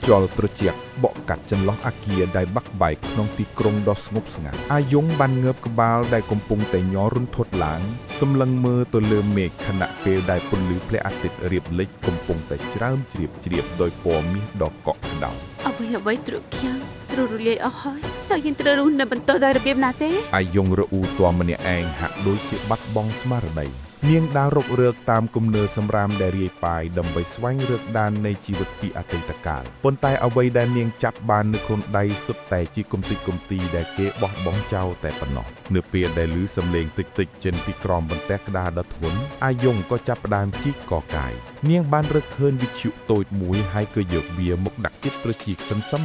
ខ្យល់ត្រជាក់បក់កាត់ចន្លោះអគារដែលបាក់បែកក្នុងទីក្រុងដ៏ស្ងប់ស្ងាត់អាយងបានងើបក្បាលដែលកំពុងតែញ័ររន្ធត់ឡើងសម្លឹងមើលទៅលើមេឃខណៈពេលដែលពន្លឺព្រះអាទិត្យរៀបលិចកំពុងតែច្រើមជ្រាបជ្រាបដោយពណ៌មាសដ៏កក់ក្ដៅអ្វីទ្រុខ្ញុំទ្រុរលាយអស់ហើយតើយើងត្រូវរស់នៅបន្តដោយរបៀបណាទេអាយងរអ៊ូទាំម្នាក់ឯងហាក់ដូចជាបាត់បង់ស្មារតីនាងដើររករើកតាមគំនើសម្រាមដែលរាយប៉ាយដើម្បីស្វែងរកដាននៃជីវិតពីអតីតកាលប៉ុន្តែអ្វីដែលនាងចាប់បាននៅក្នុងដៃសុទ្ធតែជាគំតិគំទីដែលគេបោះបង់ចោលតែប៉ុណ្ណោះនៅពេលដែលឮសំឡេងតិចៗចេញពីក្រោមបន្ទះក្តារដ៏ធ្ងន់អាយងក៏ចាប់ផ្ដើមជីកកកាយនាងបានរកឃើញវិទ្យុតូចមួយហើយក៏យកវាមកដាក់ចិត្តត្រចៀកសន្សឹម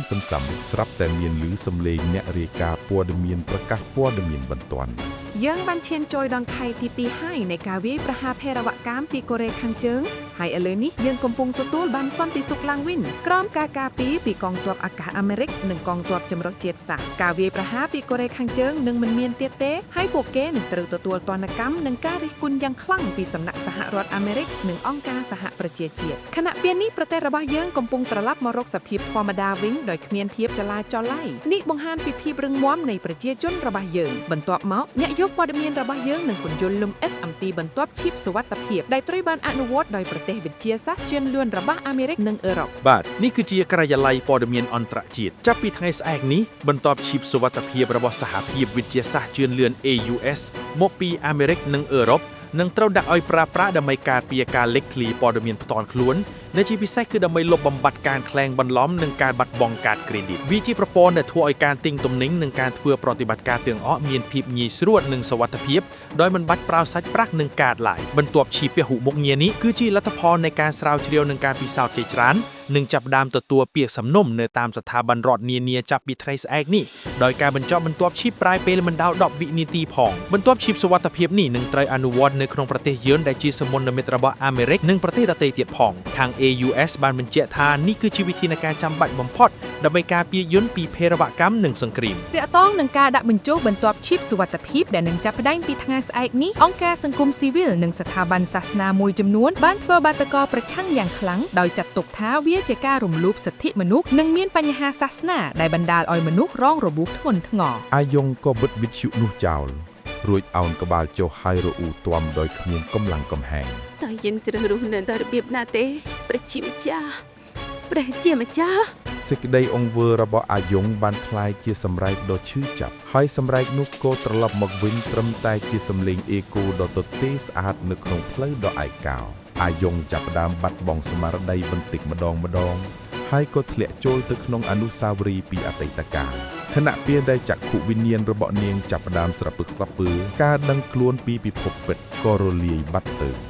ស្រាប់តែមានឮសំឡេងអ្នករាយការណ៍ព័ត៌មានប្រកាសព័ត៌មានបន្ទាន់យើងបានឈានចូលដល់ខែទី2ហើយនៃការវាយប្រហារភេរវកម្មពីកូរ៉េខាងជើងហើយឥឡូវនេះយើងកំពុងទទួលបានសន្តិសុខឡើងវិញក្រោមការការពារពីកងទ័ពអាកាសអាមេរិកនិងកងទ័ពចម្រុះជាតិសាសន៍ការវាយប្រហារពីកូរ៉េខាងជើងនឹងមិនមានទៀតទេហើយពួកគេនឹងត្រូវទទួលទណ្ឌកម្មនិងការរិះគន់យ៉ាងខ្លាំងពីសំណាក់សហរដ្ឋអាមេរិកនិងអង្គការសហប្រជាជាតិខណៈពេលនេះប្រទេសរបស់យើងកំពុងត្រឡប់មករកសភាពធម្មតាវិញដោយគ្មានភាពចលាចលឡើយនេះបង្ហាញពីភាពរឹងមាំនៃប្រជាជនរបស់យើងបន្ទាប់មកអ្នកយកព័ត៌មានរបស់យើងនឹងពន្យល់លម្អិតអំពីបន្ទាប់ឈីបសុវត្ថិភាពដែលត្រូវបានអនុវត្តដោយប្រទេសវិទ្យាសាស្ត្រជឿនលឿនរបស់អាមេរិកនិងអឺរ៉ុបបាទនេះគឺជាការិយាល័យព័ត៌មានអន្តរជាតិចាប់ពីថ្ងៃស្អែកនេះបន្ទាប់ឈីបសុវត្ថិភាពរបស់សហភាពវិទ្យាសាស្ត្រជឿនលឿន AUS មកពីអាមេរិកនិងអឺរ៉ុបនឹងត្រូវដាក់ឲ្យប្រើប្រាស់ដើម្បីការពារការលេចធ្លាព័ត៌មានផ្ទាល់ខ្លួនដែលជាពិសេសគឺដើម្បីលុបបំបាត់ការក្លែងបន្លំនិងការបាត់បង់កាតក្រេឌីតវាជាប្រព័ន្ធដែលធ្វើឲ្យការទិញទំនិញនិងការធ្វើប្រតិបត្តិការទាំងអស់មានភាពងាយស្រួលនិងសុវត្ថិភាពដោយមិនបាច់ប្រើសាច់ប្រាក់និងកាតឡើយបន្ទាប់ឈីពហុមុខងារនេះគឺជាលទ្ធផលនៃការស្រាវជ្រាវនិងការពិសោធន៍ជាច្រើននិងចាប់ផ្ដើមទទួលពាក្យសំណុំនៅតាមស្ថាប័នរដ្ឋនានាចាប់ពីថ្ងៃស្អែកនេះដោយការបញ្ចប់បន្ទាប់ឈីបប្រាយពេលមិនដល់10វិនាទីផងបន្ទាប់ឈីបសុវត្ថិភាពនេះនឹងត្រូវអនុវត្តនៅក្នុងប្រទេសយើងដែលជាសមុទ្រមិត្តរបស់អាមេរិកនិងប្រទេសដទៃទៀតផងខាង AUS បានបញ្ជាក់ថានេះគឺជាវិធានការចាំបាច់បំផុតដើម្បីការពារយន្តពីភេរវកម្មនិងសង្គ្រាមទាក់ទងនឹងការដាក់បញ្ចុះបន្ទាប់ឈីបសុវត្ថិភាពដែលនឹងចាប់ផ្ដើមពីថ្ងៃស្អែកនេះអង្គការសង្គមស៊ីវិលនិងស្ថាប័នសាសនាមួយចំនួនបានធ្វើបាតុករប្រឆាំងយ៉ាងខ្លាំងដោយចាត់ទុកថាវាជាការរំលោភសិទ្ធិមនុស្សនិងមានបញ្ហាសាសនាដែលបណ្ដាលឲ្យមនុស្សរងរបួសធ្ងន់ធ្ងរអាយងក៏បិទវិទ្យុនោះចោលរួចអោនក្បាលចុះហើយរអ៊ូទាំដោយគ្មានកម្លាំងកំហែងតើយើងត្រូវរស់នៅដោយរបៀបណាទេព្រះជាម្ចាស់សេចក្តីអង្វើរបស់អាយងបានคล้ายជាសម្រែកដ៏ឈឺចាប់ហើយសម្រែកនោះក៏ត្រឡប់មកវិញត្រឹមតែជាសម្លេងអេកូដ៏ទទេស្អាតនៅក្នុងផ្លូវដ៏ឯកោអាយងចាប់ផ្ដើមបាត់បង់ស្មារតីបន្តិចម្ដងហើយក៏ធ្លាក់ចូលទៅក្នុងអនុស្សាវរីយ៍ពីអតីតកាលខណៈពេលដែលចក្ខុវិញ្ញាណរបស់នាងចាប់ផ្ដើមស្រពឹកស្រពើការដឹងខ្លួនពីពិភពពិតក៏រលាយបាត់ទៅ